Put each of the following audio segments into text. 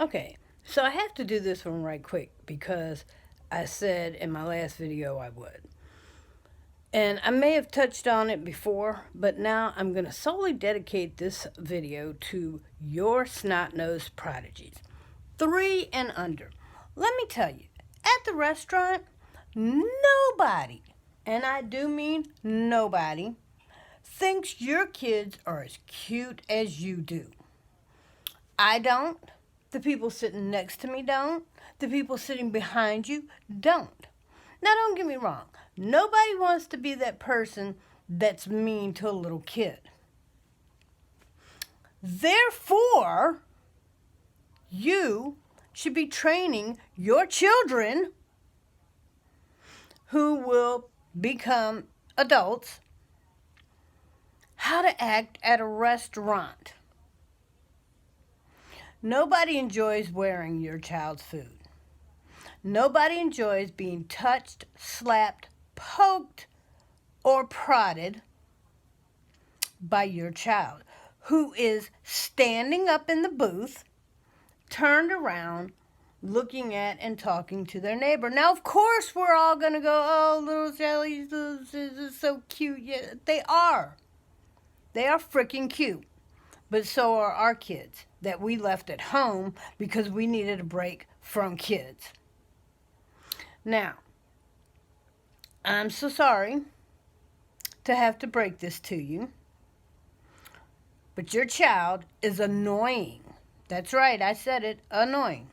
Okay, so I have to do this one right quick because I said in my last video I would. And I may have touched on it before, but now I'm going to solely dedicate this video to your snot-nosed prodigies. 3 and under. Let me tell you, at the restaurant, nobody, and I do mean nobody, thinks your kids are as cute as you do. I don't. The people sitting next to me don't. The people sitting behind you don't. Now, don't get me wrong. Nobody wants to be that person that's mean to a little kid. Therefore, you should be training your children who will become adults how to act at a restaurant. Nobody enjoys wearing your child's food. Nobody enjoys being touched, slapped, poked, or prodded by your child who is standing up in the booth, turned around, looking at and talking to their neighbor. Now, of course, we're all going to go, oh, little Shelly's so cute. Yeah, they are. They are freaking cute. But so are our kids that we left at home because we needed a break from kids. Now, I'm so sorry to have to break this to you, but your child is annoying. That's right, I said it, annoying.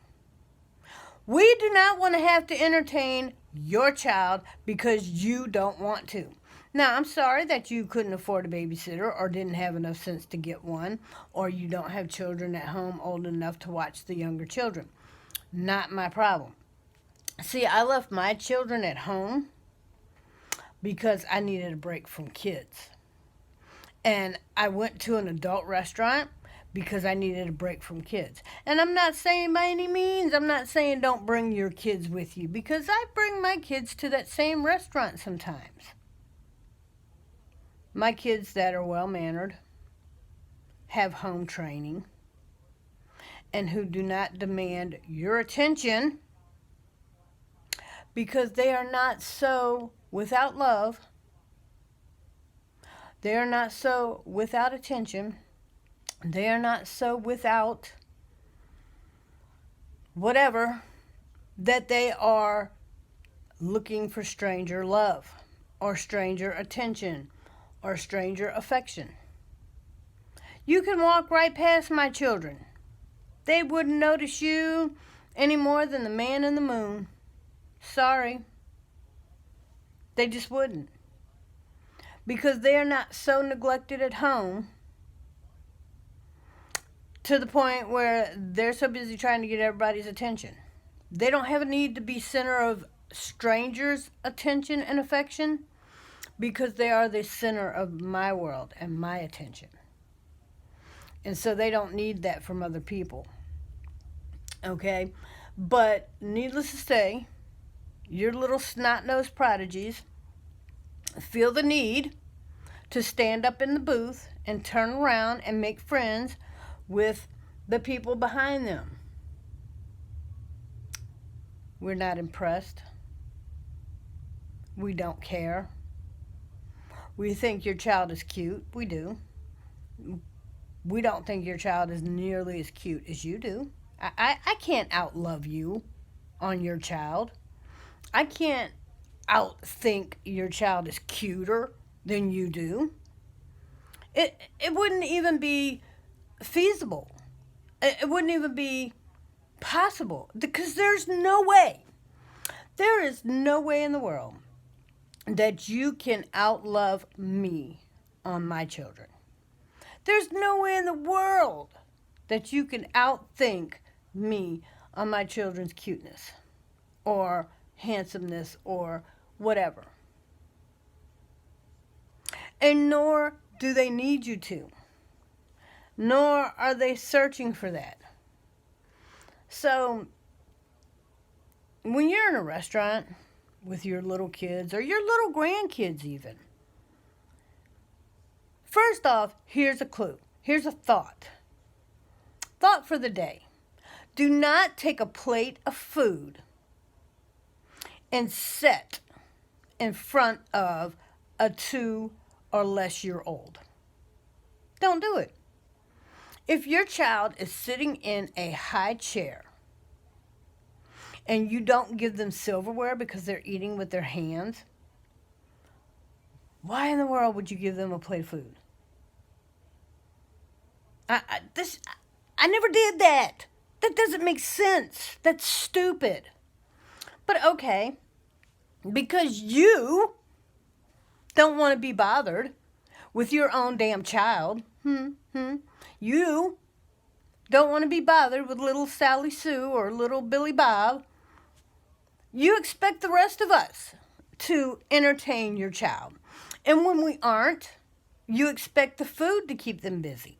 We do not want to have to entertain your child because you don't want to. Now, I'm sorry that you couldn't afford a babysitter or didn't have enough sense to get one, or you don't have children at home old enough to watch the younger children. Not my problem. See, I left my children at home because I needed a break from kids. And I went to an adult restaurant because I needed a break from kids. And I'm not saying by any means, I'm not saying don't bring your kids with you, because I bring my kids to that same restaurant sometimes. My kids that are well-mannered, have home training, and who do not demand your attention because they are not so without love, they are not so without attention, they are not so without whatever, that they are looking for stranger love or stranger attention or stranger affection. You can walk right past my children. They wouldn't notice you any more than the man in the moon. Sorry. They just wouldn't. Because they are not so neglected at home to the point where they're so busy trying to get everybody's attention. They don't have a need to be center of strangers' attention and affection because they are the center of my world and my attention. And so they don't need that from other people. Okay? But needless to say, your little snot-nosed prodigies feel the need to stand up in the booth and turn around and make friends with the people behind them. We're not impressed. We don't care. We think your child is cute. We do. We don't think your child is nearly as cute as you do. I can't outlove you on your child. I can't outthink your child is cuter than you do. It wouldn't even be feasible. It wouldn't even be possible because there's no way. There is no way in the world that you can outlove me on my children. There's no way in the world that you can outthink me on my children's cuteness or handsomeness or whatever. And nor do they need you to. Nor are they searching for that. So, when you're in a restaurant with your little kids or your little grandkids even, first off, here's a clue. Here's a thought. Thought for the day. Do not take a plate of food and sit in front of a 2 or less year old. Don't do it. If your child is sitting in a high chair and you don't give them silverware because they're eating with their hands, why in the world would you give them a plate of food? I never did that. That doesn't make sense. That's stupid. But okay, because you don't want to be bothered with your own damn child. You don't want to be bothered with little Sally Sue or little Billy Bob. You expect the rest of us to entertain your child. And when we aren't, you expect the food to keep them busy.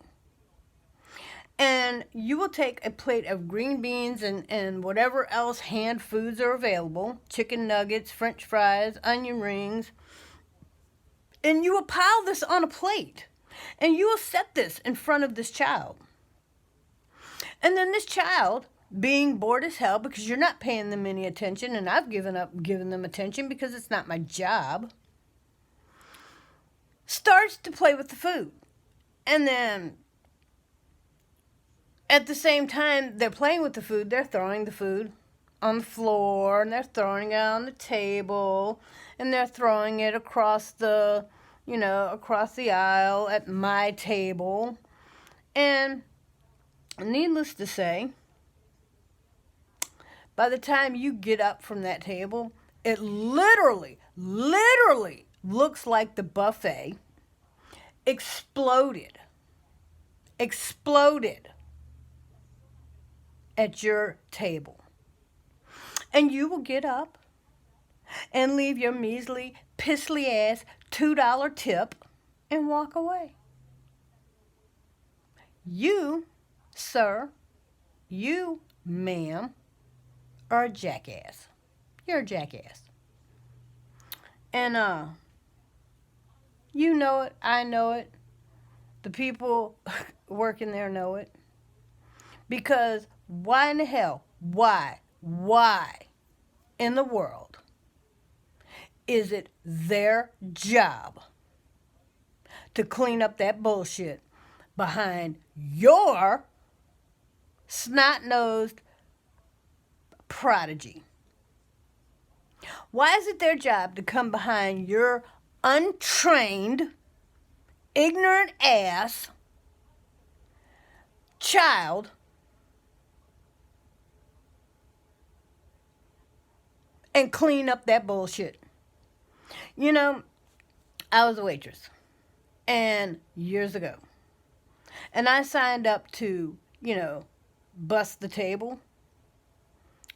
And you will take a plate of green beans and whatever else hand foods are available, chicken nuggets, french fries, onion rings, and you will pile this on a plate. And you will set this in front of this child. And then this child, being bored as hell because you're not paying them any attention, and I've given up giving them attention because it's not my job, starts to play with the food. And then at the same time they're playing with the food, they're throwing the food on the floor, and they're throwing it on the table, and they're throwing it across the aisle at my table. And needless to say, by the time you get up from that table, it literally looks like the buffet exploded at your table. And you will get up and leave your measly, pissly ass $2 tip and walk away. You, sir, you, ma'am, are a jackass. You're a jackass. And you know it, I know it, the people working there know it. Because why in the hell, why in the world is it their job to clean up that bullshit behind your snot-nosed prodigy? Why is it their job to come behind your untrained, ignorant ass child and clean up that bullshit? You know, I was a waitress, and years ago, and I signed up to, bust the table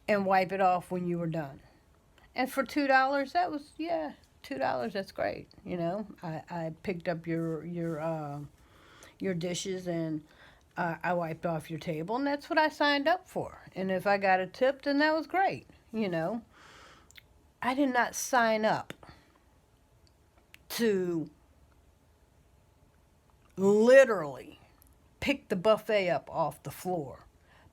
and wipe it off when you were done. And for $2, that was, $2, that's great. I picked up your dishes, and I wiped off your table, and that's what I signed up for. And if I got a tip, then that was great. I did not sign up to literally pick the buffet up off the floor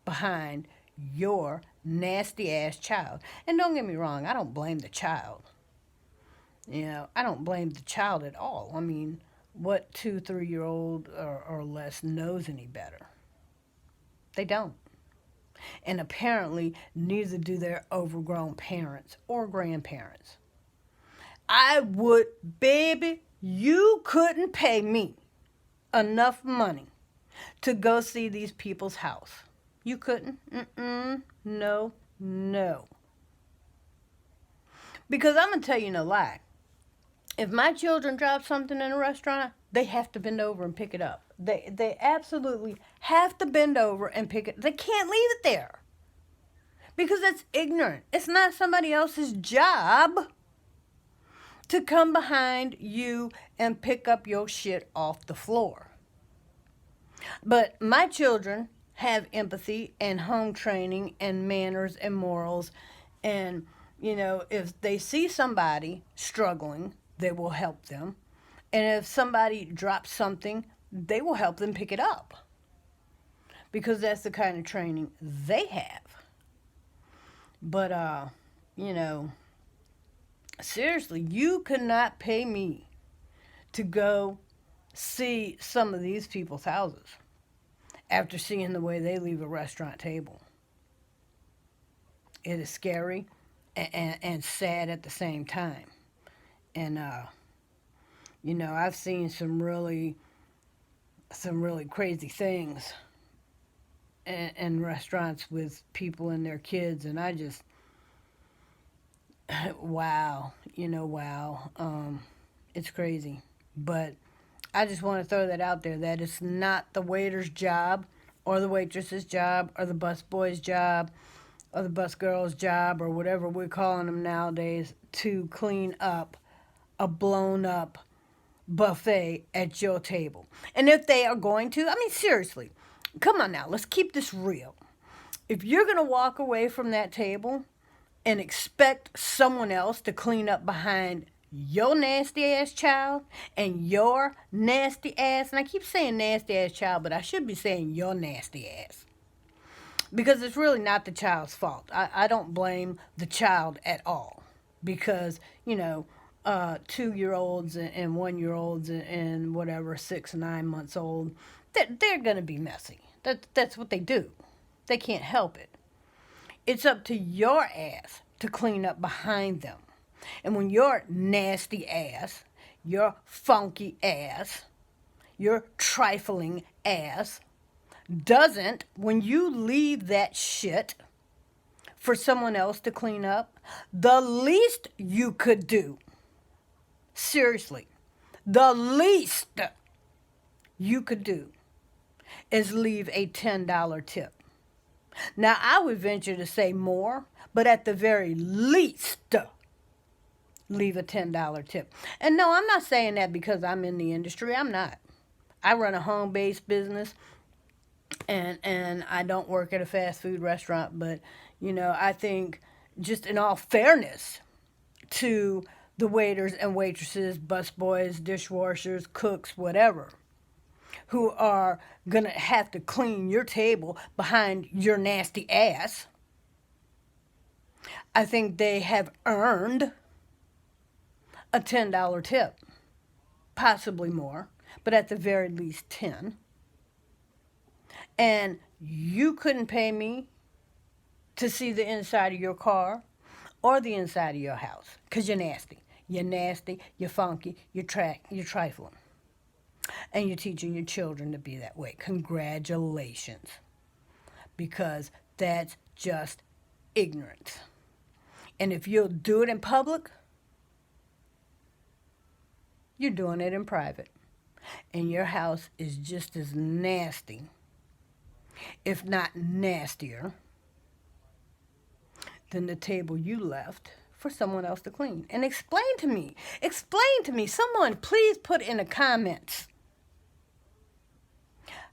behind your nasty ass child. And don't get me wrong, I don't blame the child. I don't blame the child at all. I mean, what 2-3-year-old or less knows any better? They don't. And apparently neither do their overgrown parents or grandparents. Baby, you couldn't pay me enough money to go see these people's house. You couldn't. No. Because I'm going to tell you no lie. If my children drop something in a restaurant, they have to bend over and pick it up. They absolutely have to bend over and pick it. They can't leave it there. Because that's ignorant. It's not somebody else's job to come behind you and pick up your shit off the floor. But my children have empathy and home training and manners and morals. And, if they see somebody struggling, they will help them. And if somebody drops something, they will help them pick it up. because that's the kind of training they have. But you know, seriously, you could not pay me to go see some of these people's houses after seeing the way they leave a restaurant table. It is scary and sad at the same time. And you know, I've seen some really crazy things in restaurants with people and their kids, and I just wow, wow. It's crazy, but I just want to throw that out there that it's not the waiter's job or the waitress's job or the busboy's job or the busgirl's job or whatever we're calling them nowadays to clean up a blown up buffet at your table. And if they are going to, I mean, seriously, come on now, let's keep this real. If you're going to walk away from that table and expect someone else to clean up behind your nasty ass child and your nasty ass, and I keep saying nasty ass child, but I should be saying your nasty ass. Because it's really not the child's fault. I don't blame the child at all. Because, 2-year-olds and 1-year-olds and whatever, 6 and 9 months old, they're going to be messy. That's what they do. They can't help it. It's up to your ass to clean up behind them. And when your nasty ass, your funky ass, your trifling ass doesn't, when you leave that shit for someone else to clean up, the least you could do, seriously, the least you could do is leave a $10 tip. Now, I would venture to say more, but at the very least, leave a $10 tip. And no, I'm not saying that because I'm in the industry. I'm not. I run a home-based business, and I don't work at a fast food restaurant, but, I think just in all fairness to the waiters and waitresses, busboys, dishwashers, cooks, whatever, who are going to have to clean your table behind your nasty ass, I think they have earned a $10 tip, possibly more, but at the very least 10. And you couldn't pay me to see the inside of your car or the inside of your house because you're nasty. You're nasty, you're funky, you're trifling. And you're teaching your children to be that way. Congratulations. Because that's just ignorance. And if you'll do it in public, you're doing it in private. And your house is just as nasty, if not nastier, than the table you left for someone else to clean. And explain to me, someone please put in the comments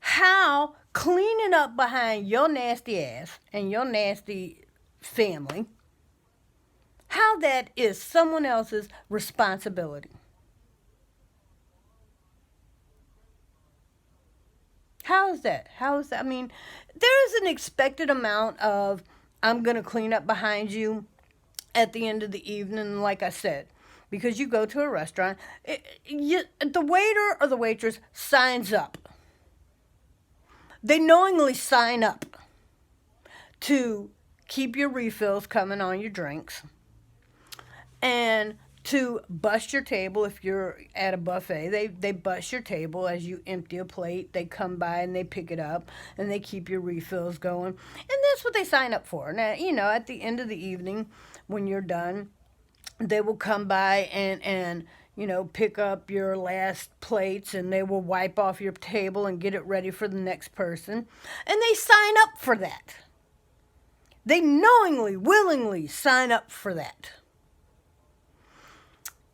how cleaning up behind your nasty ass and your nasty family, how that is someone else's responsibility. How is that? I mean, there is an expected amount of, I'm going to clean up behind you at the end of the evening, like I said. Because you go to a restaurant, the waiter or the waitress signs up. They knowingly sign up to keep your refills coming on your drinks and to bust your table if you're at a buffet. They bust your table as you empty a plate. They come by and they pick it up and they keep your refills going. And that's what they sign up for. Now, at the end of the evening when you're done, they will come by and pick up your last plates and they will wipe off your table and get it ready for the next person. And they sign up for that. They knowingly, willingly sign up for that.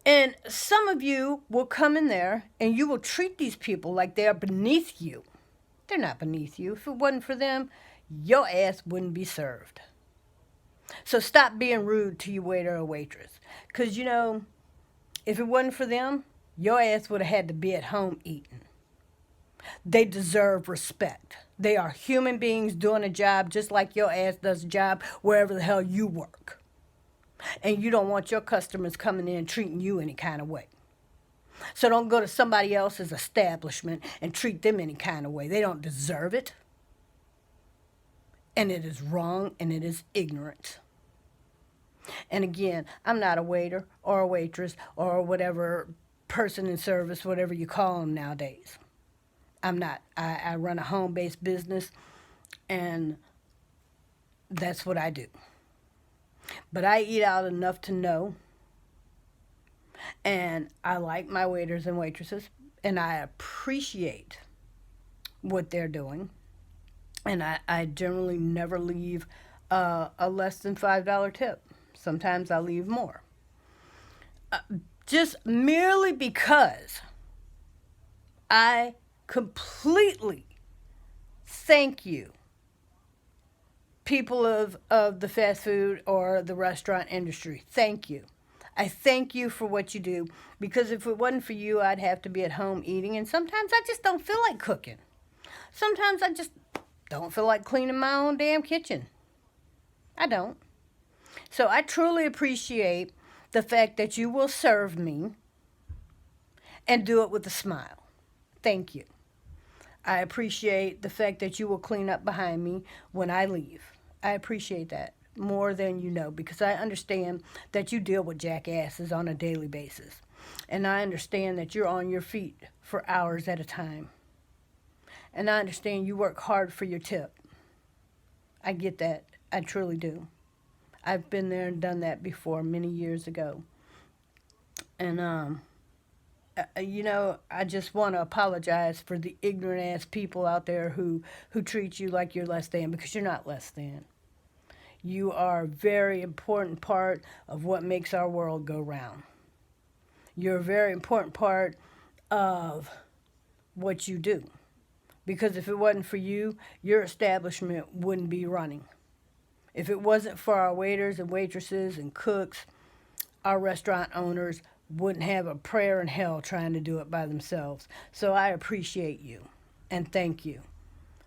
And some of you will come in there and you will treat these people like they are beneath you. They're not beneath you. If it wasn't for them, your ass wouldn't be served. So stop being rude to your waiter or waitress. Because, if it wasn't for them, your ass would have had to be at home eating. They deserve respect. They are human beings doing a job just like your ass does a job wherever the hell you work. And you don't want your customers coming in treating you any kind of way. So don't go to somebody else's establishment and treat them any kind of way. They don't deserve it. And it is wrong and it is ignorant. And again, I'm not a waiter or a waitress or whatever person in service, whatever you call them nowadays. I'm not. I run a home-based business, and that's what I do. But I eat out enough to know, and I like my waiters and waitresses, and I appreciate what they're doing. And I generally never leave a less than $5 tip. Sometimes I leave more. Just merely because I completely thank you, people of the fast food or the restaurant industry. Thank you. I thank you for what you do, because if it wasn't for you, I'd have to be at home eating, and sometimes I just don't feel like cooking. Sometimes I just don't feel like cleaning my own damn kitchen. I don't. So I truly appreciate the fact that you will serve me and do it with a smile. Thank you. I appreciate the fact that you will clean up behind me when I leave. I appreciate that more than you know, because I understand that you deal with jackasses on a daily basis. And I understand that you're on your feet for hours at a time. And I understand you work hard for your tip. I get that. I truly do. I've been there and done that before many years ago. And, I just want to apologize for the ignorant ass people out there who treat you like you're less than, because you're not less than. You are a very important part of what makes our world go round. You're a very important part of what you do. Because if it wasn't for you, your establishment wouldn't be running. If it wasn't for our waiters and waitresses and cooks, our restaurant owners wouldn't have a prayer in hell trying to do it by themselves. So I appreciate you and thank you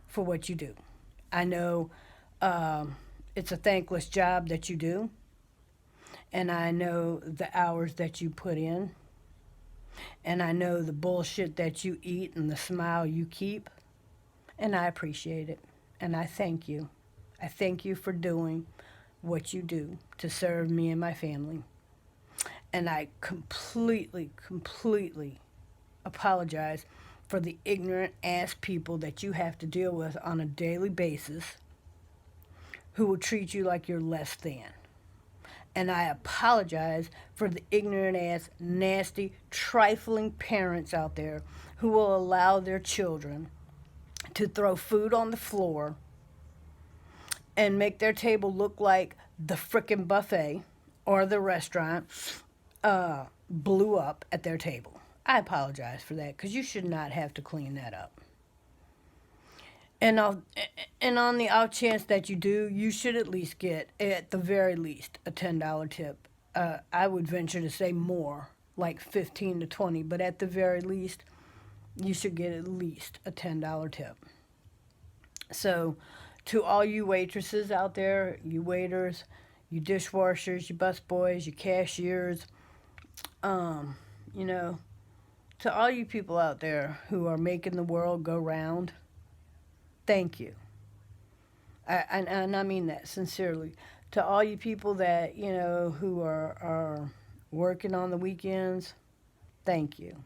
for what you do. I know it's a thankless job that you do, and I know the hours that you put in, and I know the bullshit that you eat and the smile you keep, and I appreciate it, and I thank you. I thank you for doing what you do to serve me and my family. And I completely apologize for the ignorant ass people that you have to deal with on a daily basis who will treat you like you're less than. And I apologize for the ignorant ass, nasty, trifling parents out there who will allow their children to throw food on the floor and make their table look like the frickin' buffet or the restaurant blew up at their table. I apologize for that, because you should not have to clean that up. And on the off chance that you do, you should at least get, at the very least, a $10 tip. I would venture to say more, like 15 to 20, but at the very least, you should get at least a $10 tip. So, to all you waitresses out there, you waiters, you dishwashers, you busboys, you cashiers, to all you people out there who are making the world go round, thank you. And I mean that sincerely. To all you people that, who are working on the weekends, thank you.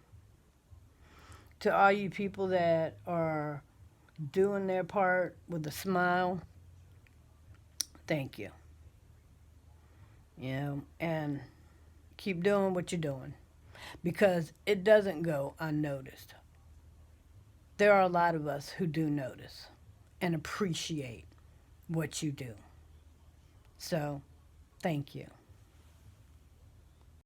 To all you people that are doing their part with a smile, thank you. And keep doing what you're doing, because it doesn't go unnoticed. There are a lot of us who do notice and appreciate what you do. So, thank you.